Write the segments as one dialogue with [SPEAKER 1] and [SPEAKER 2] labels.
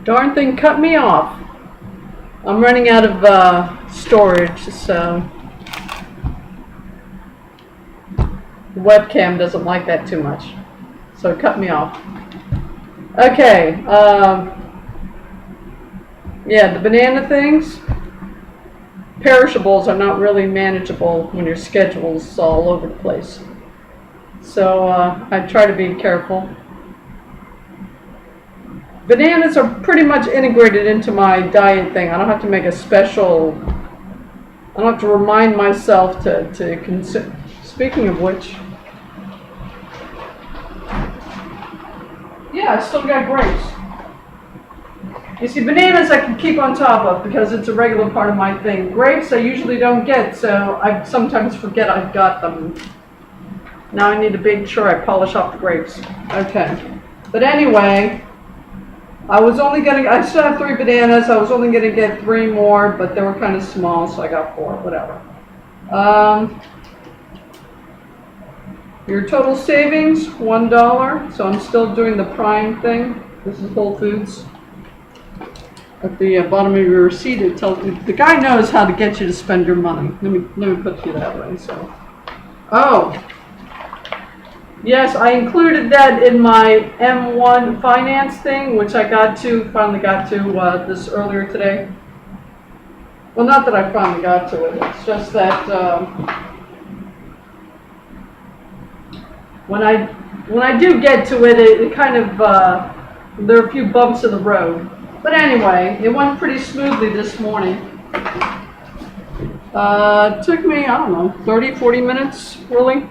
[SPEAKER 1] Darn thing cut me off. I'm running out of storage, so the webcam doesn't like that too much. So it cut me off. Okay, yeah, the banana things, perishables are not really manageable when your schedule's all over the place. So I try to be careful. Bananas are pretty much integrated into my diet thing. I don't have to make a special, I don't have to remind myself to consume. Speaking of which, yeah, I still got grapes. You see, bananas I can keep on top of because it's a regular part of my thing. Grapes I usually don't get, so I sometimes forget I've got them. Now I need to make sure I polish off the grapes. Okay. But anyway, I still have 3 bananas. I was only going to get 3 more, but they were kind of small, so I got 4, whatever. Your total savings, $1. So I'm still doing the Prime thing. This is Whole Foods. At the bottom of your receipt, it tells you, the guy knows how to get you to spend your money. Let me put you that way. So, oh, yes, I included that in my M1 finance thing, which I finally got to this earlier today. Well, not that I finally got to it. It's just that when I do get to it, it kind of there are a few bumps in the road. But anyway, it went pretty smoothly this morning. It took me, I don't know, 30, 40 minutes, really.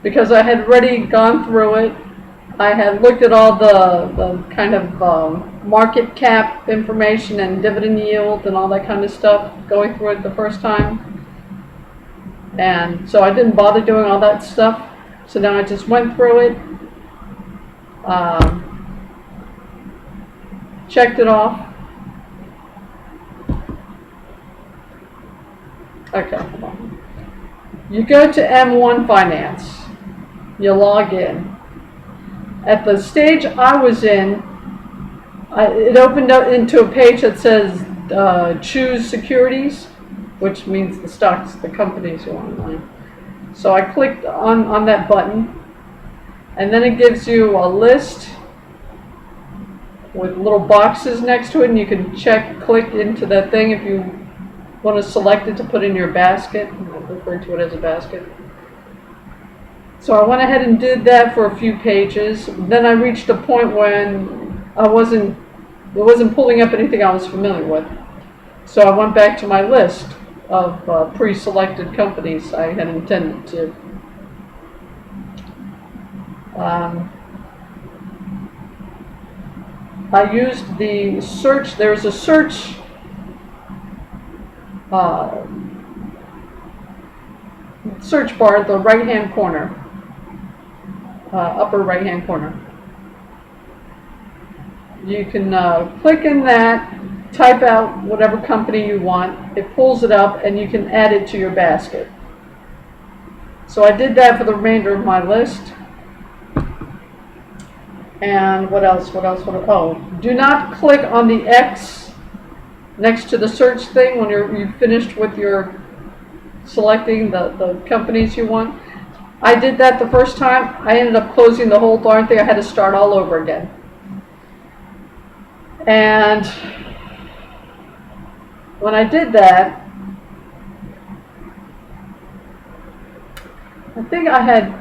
[SPEAKER 1] Because I had already gone through it. I had looked at all the kind of market cap information and dividend yield and all that kind of stuff going through it the first time. And so I didn't bother doing all that stuff. So then I just went through it. Checked it off. Okay, hold on. You go to M1 Finance. You log in. At the stage I was in, it opened up into a page that says choose securities, which means the stocks, the companies you want to buy. So I clicked on that button, and then it gives you a list with little boxes next to it, and you can click into that thing if you want to select it to put in your basket. I refer to it as a basket. So I went ahead and did that for a few pages. Then I reached a point when it wasn't pulling up anything I was familiar with. So I went back to my list of pre-selected companies I had intended to. I used the search. There's a search search bar at the right-hand corner, upper right-hand corner. You can click in that, type out whatever company you want. It pulls it up, and you can add it to your basket. So I did that for the remainder of my list. And what else? Oh, do not click on the X next to the search thing when you've finished with your selecting the companies you want. I did that the first time. I ended up closing the whole darn thing. I had to start all over again. And when I did that, I think I had,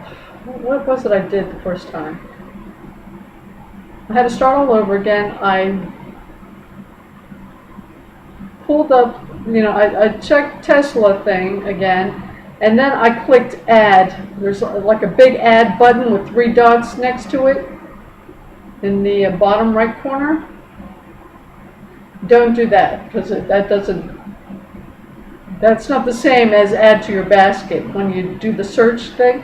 [SPEAKER 1] what was it I did the first time? I had to start all over again. I pulled up, I checked Tesla thing again, and then I clicked add. There's like a big add button with 3 dots next to it in the bottom right corner. Don't do that, because that's not the same as add to your basket when you do the search thing.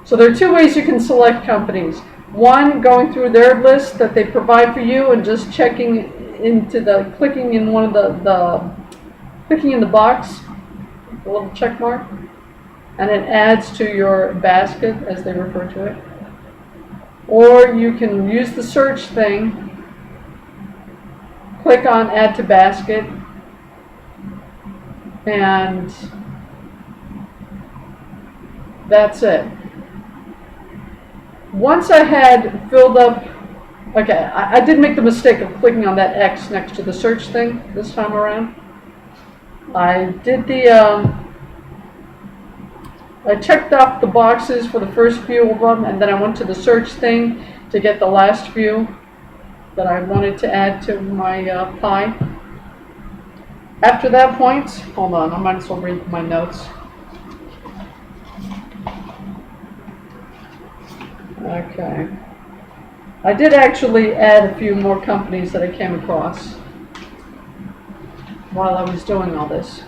[SPEAKER 1] So there are 2 ways you can select companies. One, going through their list that they provide for you and just clicking in one of clicking in the box, the little check mark, and it adds to your basket, as they refer to it. or you can use the search thing, click on add to basket, and that's it. Once I had filled up, okay, I did make the mistake of clicking on that X next to the search thing this time around. I did I checked off the boxes for the first few of them, and then I went to the search thing to get the last few that I wanted to add to my pie. After that point, hold on, I might as well read my notes. Okay. I did actually add a few more companies that I came across while I was doing all this.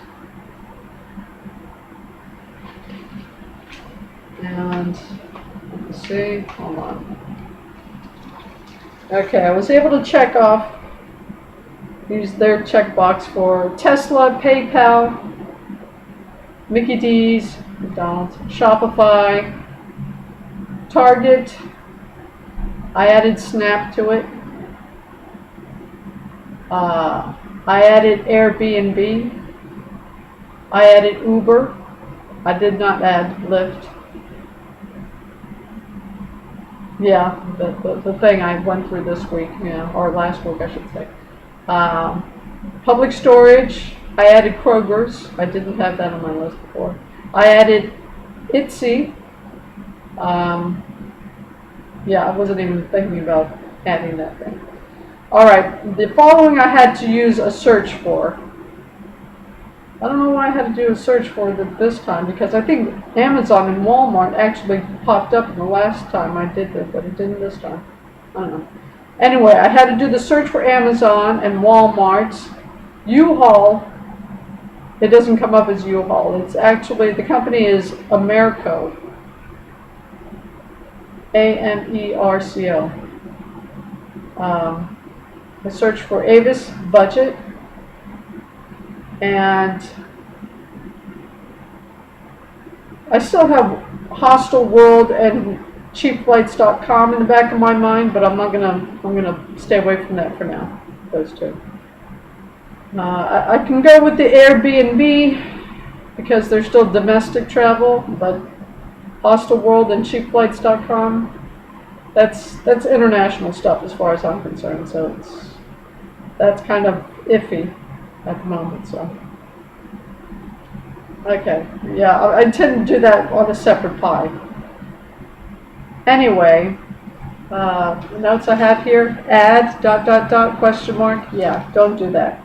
[SPEAKER 1] And let's see, hold on. Okay, I was able to check off, use their checkbox for Tesla, PayPal, Mickey D's, McDonald's, Shopify, Target. I added Snap to it. I added Airbnb. I added Uber. I did not add Lyft. Yeah, the thing I went through this week, yeah, or last week I should say. Public storage, I added Kroger's. I didn't have that on my list before. I added Etsy. Yeah, I wasn't even thinking about adding that thing. Alright, the following I had to use a search for. I don't know why I had to do a search for it this time, because I think Amazon and Walmart actually popped up the last time I did it, but it didn't this time. I don't know. Anyway, I had to do the search for Amazon and Walmart. U-Haul, it doesn't come up as U-Haul. It's actually, the company is Amerco. A-M-E-R-C-O. I searched for Avis Budget, and I still have Hostel World and cheapflights.com in the back of my mind, but I'm gonna stay away from that for now. Those two. I can go with the Airbnb because they're still domestic travel, but Hostel World and cheapflights.com, that's international stuff as far as I'm concerned. So that's kind of iffy at the moment. So okay, yeah, I intend to do that on a separate pie. Anyway, the notes I have here: add ... question mark. Yeah, don't do that.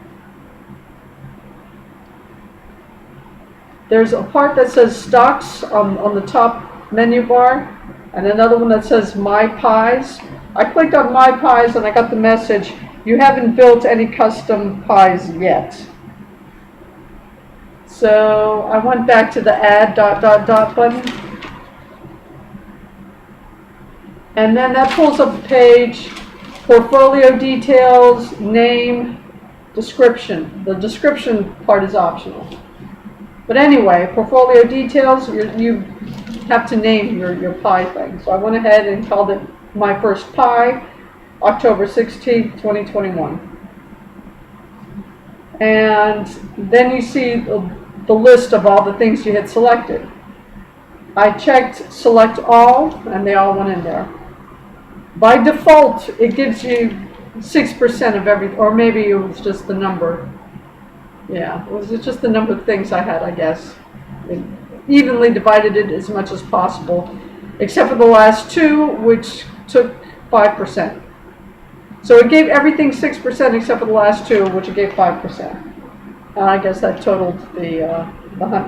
[SPEAKER 1] There's a part that says stocks on the top menu bar, and another one that says My Pies. I clicked on My Pies and I got the message, you haven't built any custom pies yet. So I went back to the add ... button. And then that pulls up the page, portfolio details, name, description. The description part is optional. But anyway, portfolio details, you have to name your pie thing. So I went ahead and called it My First Pie, October 16th, 2021. And then you see the list of all the things you had selected. I checked select all, and they all went in there. By default, it gives you 6% of every, or maybe it was just the number. Yeah, it was just the number of things I had, I guess. It evenly divided it as much as possible, except for the last two, which took 5%. So it gave everything 6% except for the last two, which it gave 5%. And I guess that totaled the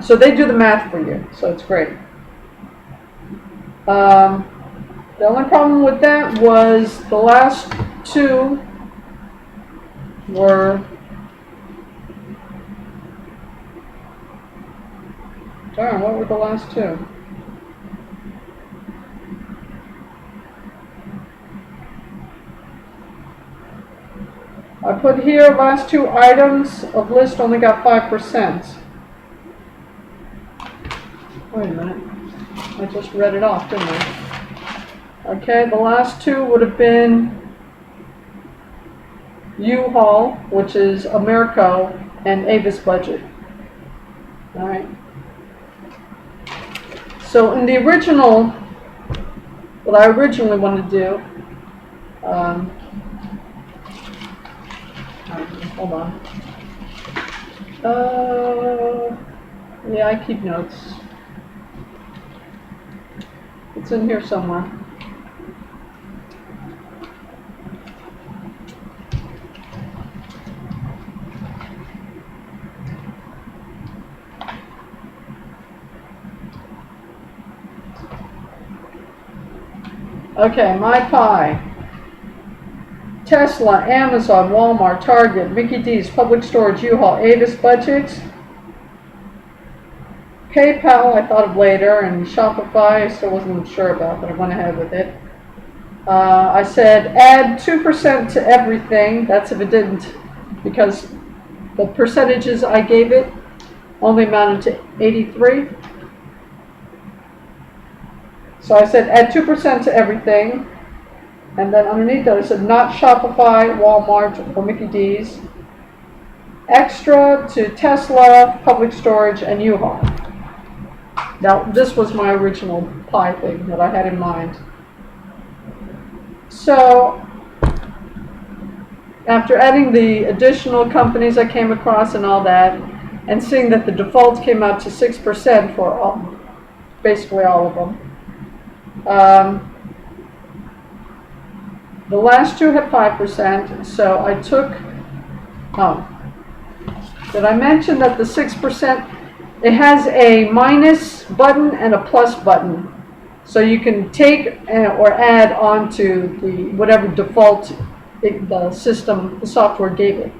[SPEAKER 1] so they do the math for you, so it's great. The only problem with that was the last two were, darn, what were the last two? I put here last two items of list only got 5%. Wait a minute. I just read it off, didn't I? Okay, the last two would have been U-Haul, which is Americo, and Avis Budget. All right. So in the original, what I originally wanted to do, hold on. Yeah, I keep notes. It's in here somewhere. Okay, My Pie. Tesla, Amazon, Walmart, Target, Mickey D's, Public Storage, U-Haul, Avis Budget. PayPal I thought of later, and Shopify I still wasn't sure about, but I went ahead with it. I said add 2% to everything. That's if it didn't, because the percentages I gave it only amounted to 83. So I said add 2% to everything. And then underneath that I said not Shopify, Walmart, or Mickey D's. Extra to Tesla, Public Storage, and U-Haul. Now, this was my original pie thing that I had in mind. So, after adding the additional companies I came across and all that, and seeing that the default came out to 6% for basically all of them, the last two had 5%, so I took, did I mention that the 6%, it has a minus button and a plus button. So you can take or add onto the whatever default the system, the software gave it.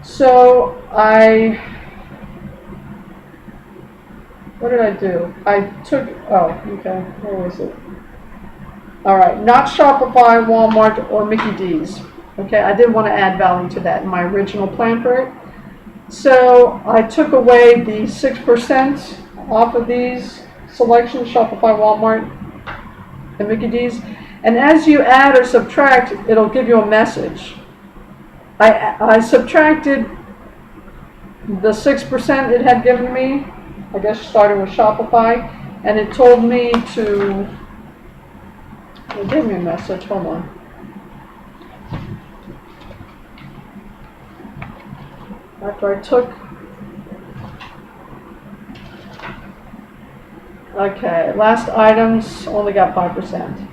[SPEAKER 1] So what did I do? I took, okay, where was it? All right, not Shopify, Walmart, or Mickey D's. Okay, I did want to add value to that in my original plan for it. So I took away the 6% off of these selections, Shopify, Walmart, and Mickey D's. And as you add or subtract, it'll give you a message. I subtracted the 6% it had given me, I guess starting with Shopify, and it told me to, it gave me a message, hold on. After I took, okay, last items only got 5%.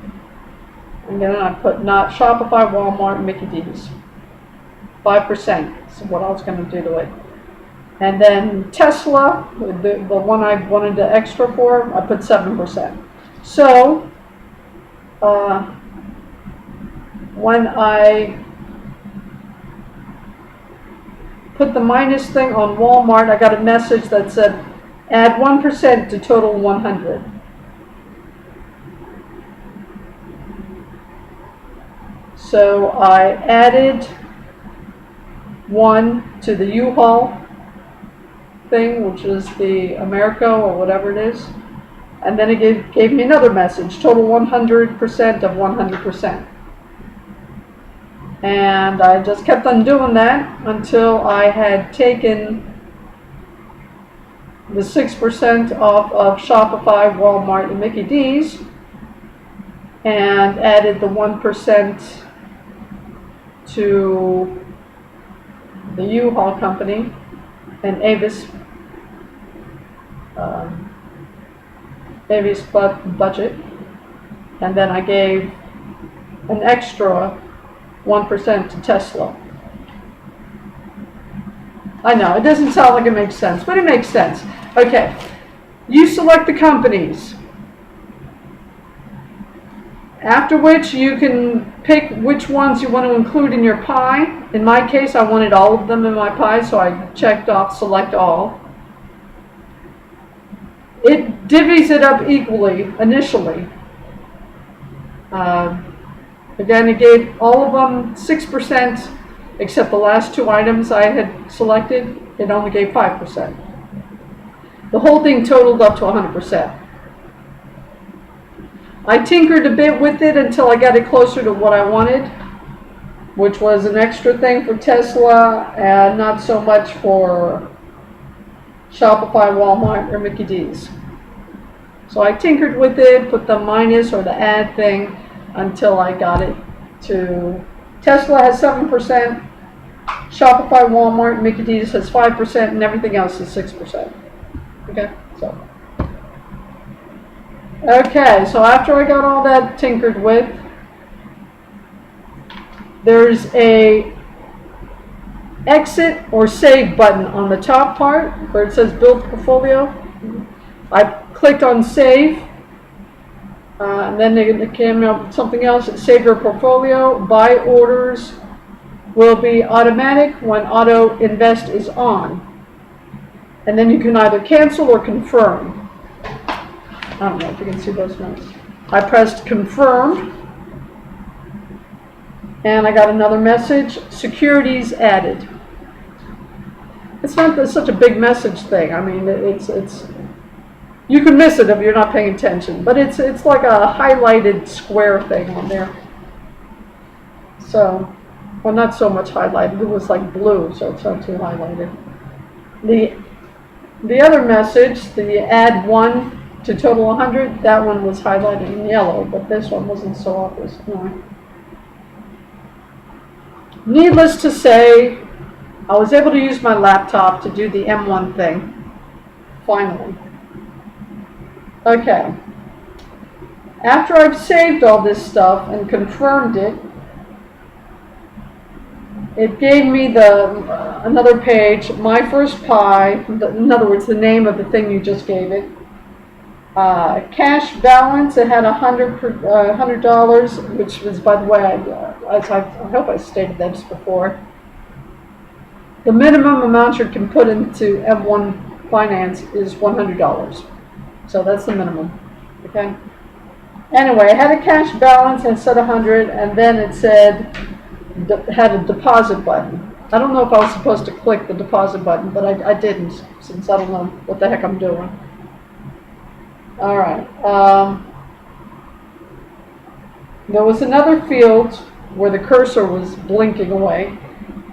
[SPEAKER 1] And then I put not Shopify, Walmart, Mickey D's. 5% is what I was going to do to it. And then Tesla, the one I wanted the extra for, I put 7%. So, when I put the minus thing on Walmart, I got a message that said, add 1% to total 100. So I added 1 to the U-Haul thing, which is the Americo or whatever it is. And then it gave me another message, total 100% of 100%. And I just kept on doing that until I had taken the 6% off of Shopify, Walmart, and Mickey D's and added the 1% to the U-Haul company and Avis budget, and then I gave an extra 1% to Tesla. I know, it doesn't sound like it makes sense, but it makes sense. Okay, you select the companies, after which you can pick which ones you want to include in your pie. In my case, I wanted all of them in my pie, so I checked off select all. It divvies it up equally initially. Again, it gave all of them 6%, except the last two items I had selected, it only gave 5%. The whole thing totaled up to 100%. I tinkered a bit with it until I got it closer to what I wanted, which was an extra thing for Tesla and not so much for Shopify, Walmart, or Mickey D's. So I tinkered with it, put the minus or the add thing until I got it to Tesla has 7%, Shopify, Walmart, Mickey D's has 5%, and everything else is 6%. Okay, so. Okay, so after I got all that tinkered with, there's a exit or save button on the top part where it says build portfolio. I clicked on save, and then it came up with something else. Save your portfolio. Buy orders will be automatic when auto invest is on. And then you can either cancel or confirm. I don't know if you can see those notes. I pressed confirm, and I got another message, securities added. It's not such a big message thing. I mean, it's you can miss it if you're not paying attention, but it's like a highlighted square thing on there. So, well, not so much highlighted. It was like blue, so it's not too highlighted. The other message, the add 1 to total 100, that one was highlighted in yellow, but this one wasn't so obvious. No. Needless to say, I was able to use my laptop to do the M1 thing, finally. Okay. After I've saved all this stuff and confirmed it, it gave me another page, my first pie, in other words, the name of the thing you just gave it. Cash balance, it had $100, which was, by the way, I hope I stated this before. The minimum amount you can put into M1 Finance is $100. So that's the minimum. Okay. Anyway, I had a cash balance and said 100, and then it said had a deposit button. I don't know if I was supposed to click the deposit button, but I didn't, since I don't know what the heck I'm doing. All right. There was another field where the cursor was blinking away.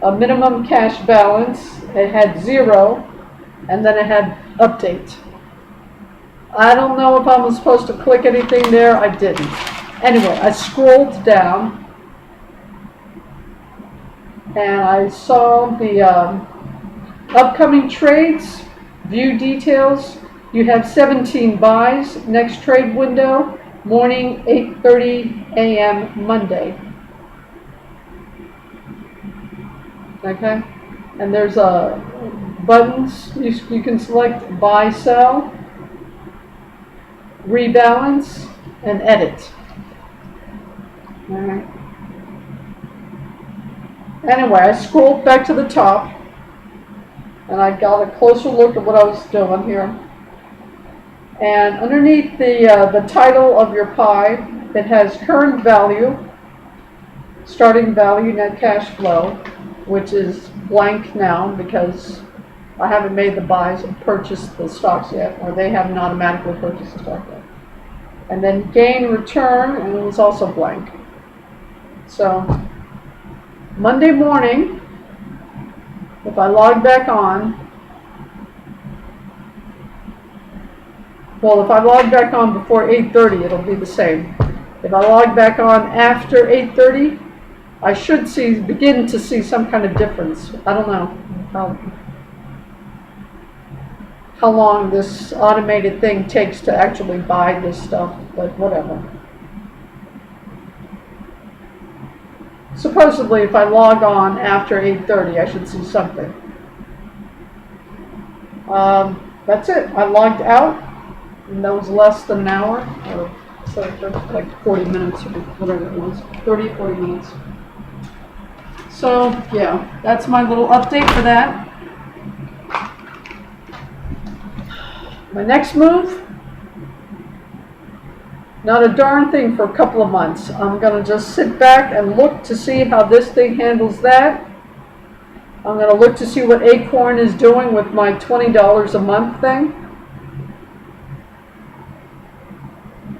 [SPEAKER 1] A minimum cash balance. It had 0, and then it had update. I don't know if I was supposed to click anything there. I didn't. Anyway, I scrolled down, and I saw the upcoming trades, view details. You have 17 buys. Next trade window, morning 8:30 a.m. Monday. Okay, and there's buttons you can select: buy, sell, rebalance, and edit. All right. Anyway, I scrolled back to the top, and I got a closer look at what I was doing here. And underneath the title of your pie, it has current value, starting value, net cash flow, which is blank now because I haven't made the buys and purchased the stocks yet, or they haven't automatically purchased the stock yet. And then gain return, and it was also blank. So Monday morning, if I log back on, well, if I log back on before 8:30, it'll be the same. If I log back on after 8:30, I should begin to see some kind of difference. I don't know how long this automated thing takes to actually buy this stuff, but whatever. Supposedly, if I log on after 8:30, I should see something. That's it. I logged out, and that was less than an hour, or so like 40 minutes, or whatever it was, 30, 40 minutes. So, yeah, that's my little update for that. My next move, not a darn thing for a couple of months. I'm going to just sit back and look to see how this thing handles that. I'm going to look to see what Acorn is doing with my $20 a month thing.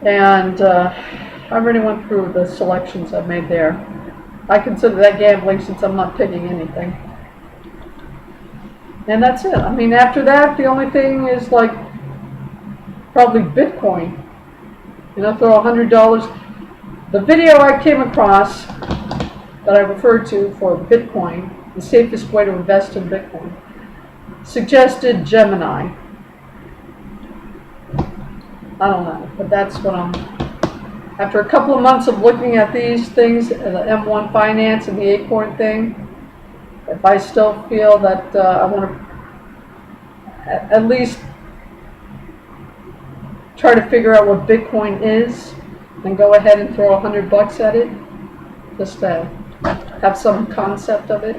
[SPEAKER 1] And I already went through the selections I've made there. I consider that gambling since I'm not picking anything. And that's it. I mean, after that, the only thing is like probably Bitcoin. You know, throw $100. The video I came across that I referred to for Bitcoin, the safest way to invest in Bitcoin, suggested Gemini. I don't know, but that's what I'm. After a couple of months of looking at these things, the M1 Finance and the Acorn thing, if I still feel that I want to at least try to figure out what Bitcoin is, and go ahead and throw $100 at it, just to have some concept of it.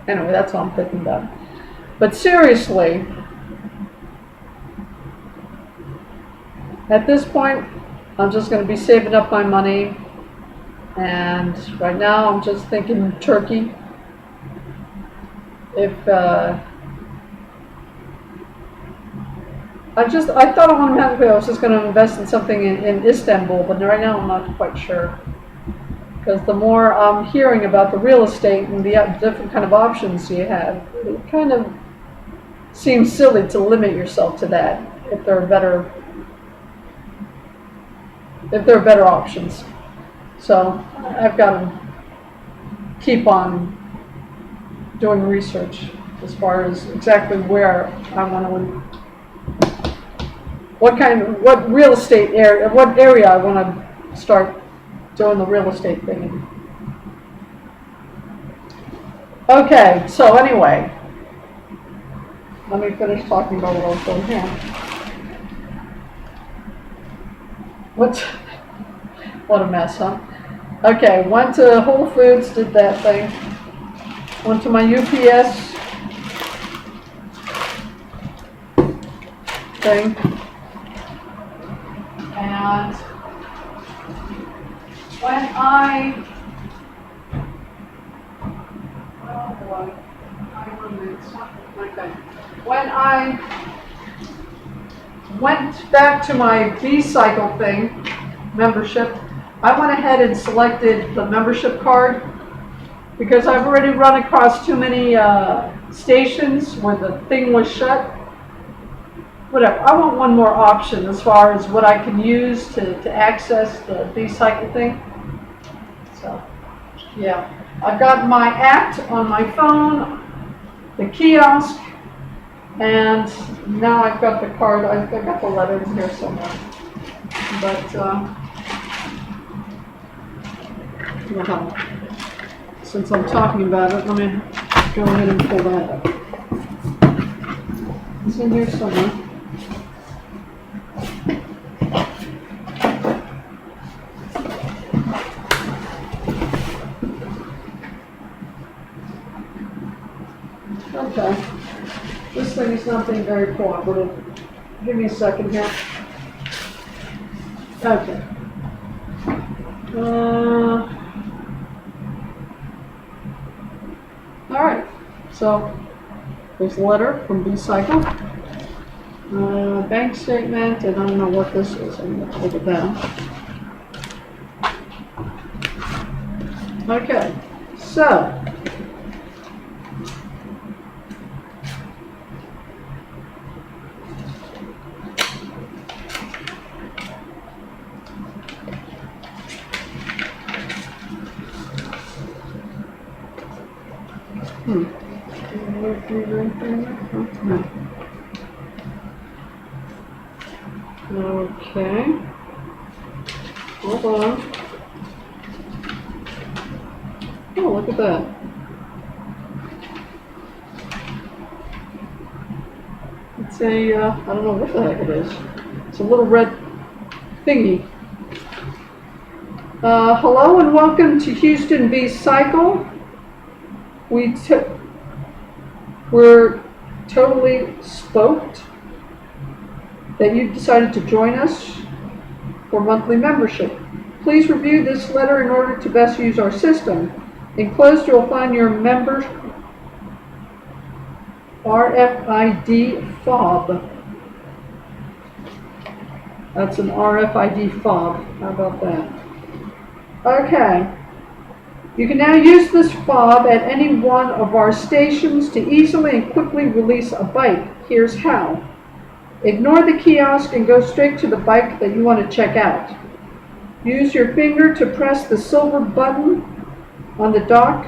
[SPEAKER 1] Anyway, that's all I'm thinking about. But seriously, at this point, I'm just going to be saving up my money, and right now I'm just thinking Turkey. If I thought automatically I was just going to invest in something in Istanbul, but right now I'm not quite sure. Because the more I'm hearing about the real estate and the different kind of options you have, it kind of seems silly to limit yourself to that if there are better options. So I've got to keep on doing research as far as exactly where I want to, what real estate area, what area I want to start doing the real estate thing in. Okay, so anyway, let me finish talking about what I was doing here. What a mess, huh? Okay, went to Whole Foods, did that thing. Went to my UPS thing. And when I went back to my B-Cycle thing, membership, I went ahead and selected the membership card because I've already run across too many stations where the thing was shut. Whatever, I want one more option as far as what I can use to access the B-Cycle thing. So, yeah, I've got my act on my phone, the kiosk, and now I've got the card. I've got the letter in here somewhere. But, well, since I'm talking about it, let me go ahead and pull that up. It's in here somewhere. Okay, this thing is not being very cooperative. Give me a second here. Okay. All right, so there's a letter from B-Cycle, bank statement, and I don't know what this is. I'm going to take it down. Okay, so okay, hold on. Oh, look at that. It's a, I don't know what the heck it is. It's a little red thingy. Hello and welcome to Houston B-Cycle. We're totally stoked that you decided to join us for monthly membership. Please review this letter in order to best use our system. Enclosed, you'll find your member RFID fob. That's an RFID fob. How about that? Okay. You can now use this fob at any one of our stations to easily and quickly release a bike. Here's how. Ignore the kiosk and go straight to the bike that you want to check out. Use your finger to press the silver button on the dock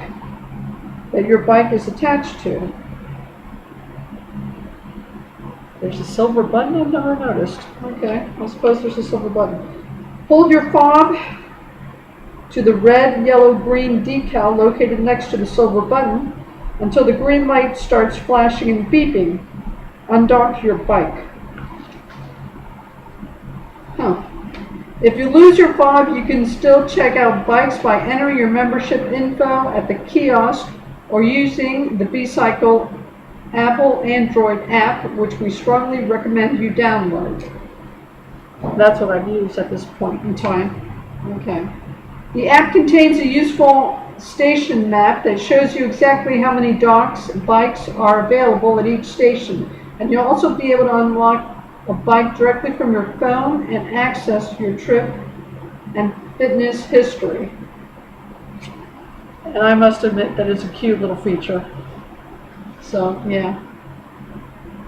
[SPEAKER 1] that your bike is attached to. There's a silver button? I've never noticed. Okay, I suppose there's a silver button. Hold your fob to the red, yellow, green decal located next to the silver button until the green light starts flashing and beeping. Undock your bike. If you lose your fob, you can still check out bikes by entering your membership info at the kiosk or using the B-Cycle Apple Android app, which we strongly recommend you download. That's what I've used at this point in time. Okay. The app contains a useful station map that shows you exactly how many docks and bikes are available at each station. And you'll also be able to unlock a bike directly from your phone and access your trip and fitness history. And I must admit that it's a cute little feature. So, yeah.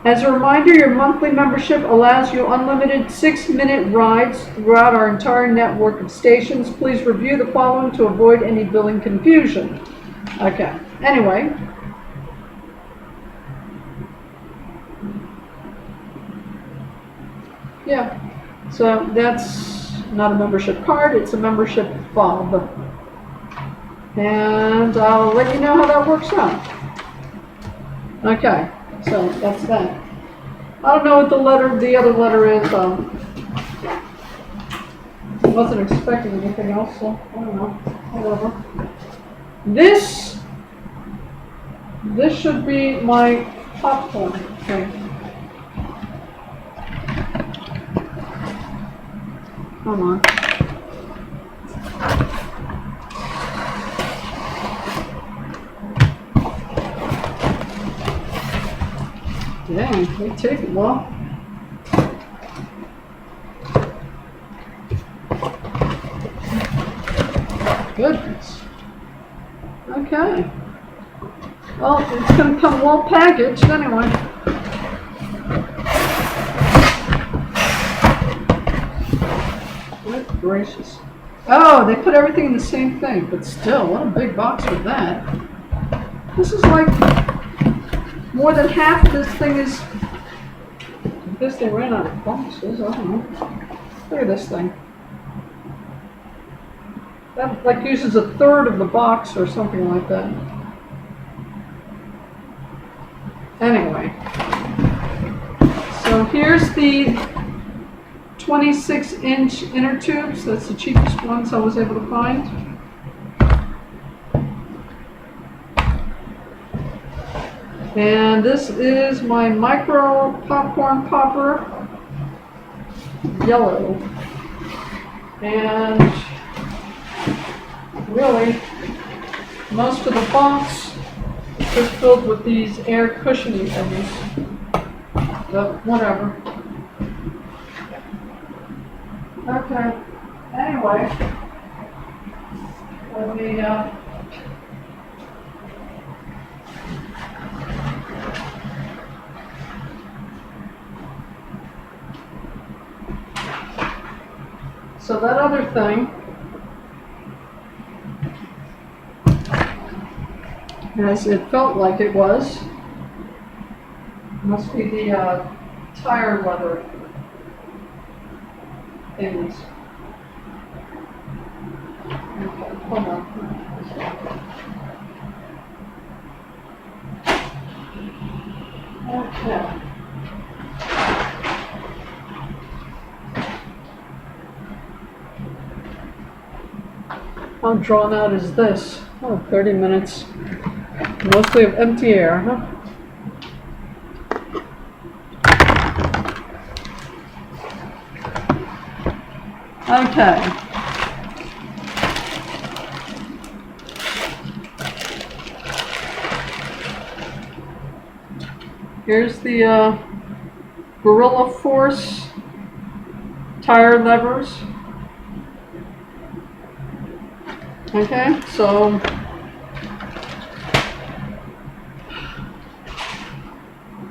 [SPEAKER 1] As a reminder, your monthly membership allows you unlimited 6-minute rides throughout our entire network of stations. Please review the following to avoid any billing confusion. Okay, anyway. Yeah, so that's not a membership card, it's a membership fob. And I'll let you know how that works out. Okay, so that's that. I don't know what the other letter is. I wasn't expecting anything else, so I don't know. Whatever. This should be my popcorn thing. Come on. Dang, they take it well. Goodness. Okay. Well, it's going to come well packaged anyway. Good gracious. Oh, they put everything in the same thing, but still, what a big box with that. This is like more than half of this thing is. I guess they ran out of boxes. I don't know. Look at this thing. That like uses a third of the box or something like that. Anyway, so here's the 26-inch inner tubes. That's the cheapest ones I was able to find. And this is my micro popcorn popper, yellow. And really, most of the box is filled with these air cushiony things. But whatever. Okay. Anyway, let me so that other thing, as it felt like it was, must be the tire leather things. Okay, hold on. Okay. How drawn out is this? Oh, 30 minutes. Mostly of empty air, huh? Okay. Here's the Gorilla Force tire levers. Okay, so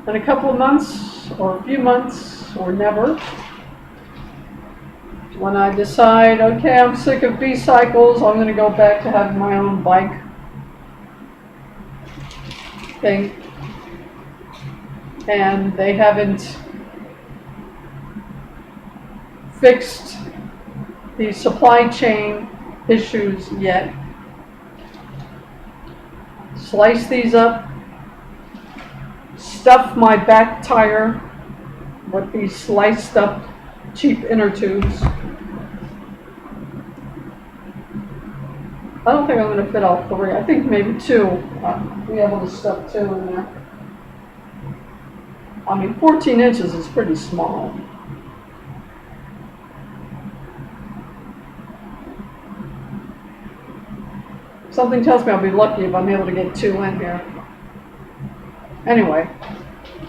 [SPEAKER 1] in a couple of months, or a few months, or never, when I decide, okay, I'm sick of B-cycles, I'm going to go back to having my own bike thing. And they haven't fixed the supply chain issues yet. Slice these up, stuff my back tire with these sliced up cheap inner tubes. I don't think I'm going to fit all three. I think maybe two. Be able to stuff two in there. I mean, 14 inches is pretty small. Something tells me I'll be lucky if I'm able to get two in here. Anyway,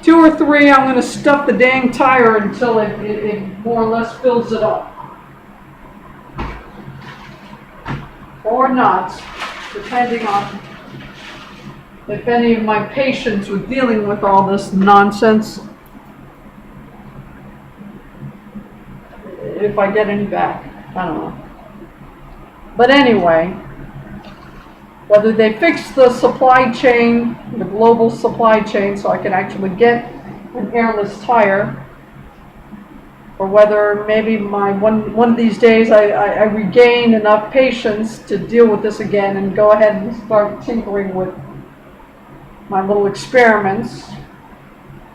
[SPEAKER 1] two or three, I'm going to stuff the dang tire until it more or less fills it up. Or not, depending on if any of my patience with dealing with all this nonsense, if I get any back, I don't know. But anyway, whether they fix the supply chain, the global supply chain, so I can actually get an airless tire, or whether maybe one of these days I regain enough patience to deal with this again and go ahead and start tinkering with my little experiments,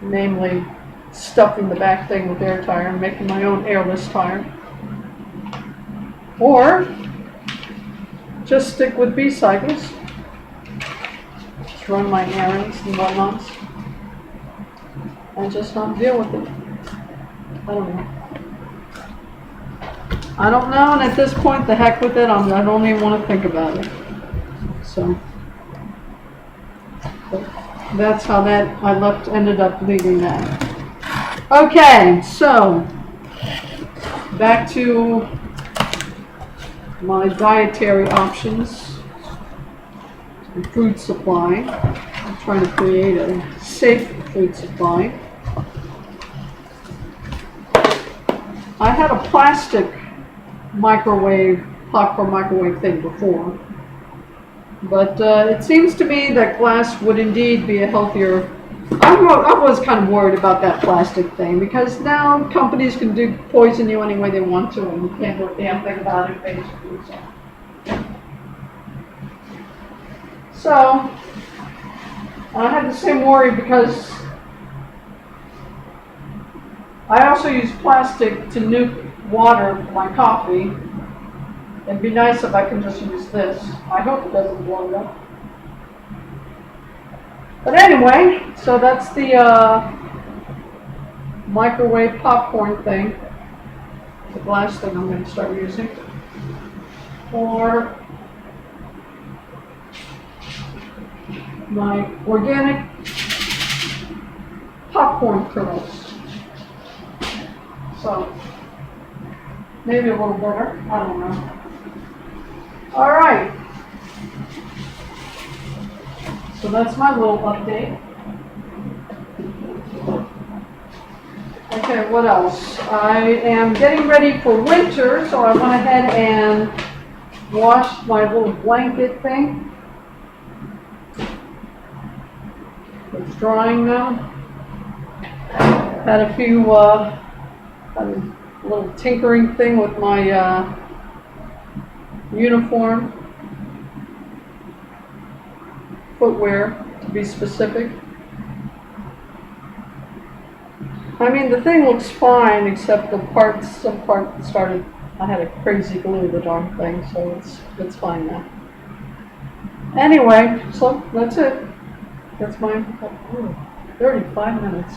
[SPEAKER 1] namely stuffing the back thing with air tire and making my own airless tire. Or just stick with B-cycles, just run my errands and whatnot, and just not deal with it. I don't know. I don't know, and at this point, the heck with it, I don't even want to think about it. So that's how I ended up leaving that. Okay, so back to my dietary options and food supply. I'm trying to create a safe food supply. I had a plastic popcorn microwave thing before, but it seems to me that glass would indeed be a healthier. I was kind of worried about that plastic thing because now companies can poison you any way they want to, and you can't do a damn thing about it, basically. So I had the same worry because I also use plastic to nuke water for my coffee. It'd be nice if I can just use this. I hope it doesn't blow up. But anyway, so that's the microwave popcorn thing. The glass thing I'm going to start using. For my organic popcorn kernels. So, maybe a little better, I don't know. Alright. So that's my little update. Okay, what else? I am getting ready for winter, so I went ahead and washed my little blanket thing. It's drying now. Had a few a little tinkering thing with my uniform, footwear to be specific. I mean, the thing looks fine except some parts started, I had a crazy glue the darn thing, so it's fine now. Anyway, so that's it. That's my 35 minutes.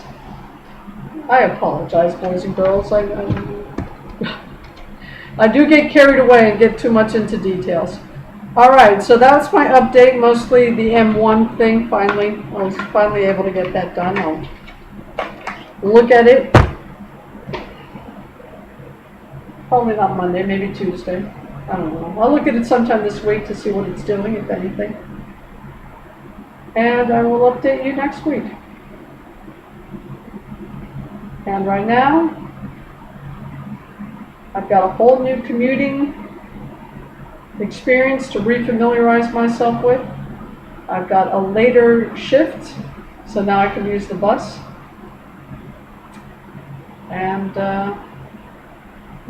[SPEAKER 1] I apologize, boys and girls. I do get carried away and get too much into details. Alright, so that's my update, mostly the M1 thing, finally. I was finally able to get that done. I'll look at it Probably not Monday, maybe Tuesday. I don't know. I'll look at it sometime this week to see what it's doing, if anything. And I will update you next week. And right now, I've got a whole new commuting experience to refamiliarize myself with. I've got a later shift, so now I can use the bus. And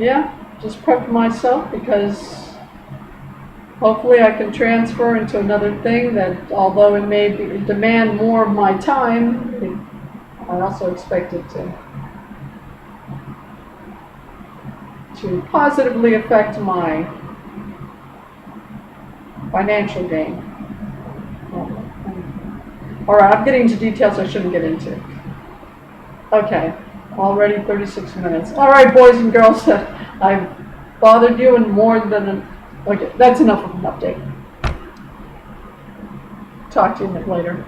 [SPEAKER 1] yeah, just prep myself because hopefully I can transfer into another thing that, although it may demand more of my time, I also expect it to positively affect my financial gain. All right, I'm getting into details I shouldn't get into. Okay, already 36 minutes. All right, boys and girls, I've bothered you and more than, okay, that's enough of an update. Talk to you later.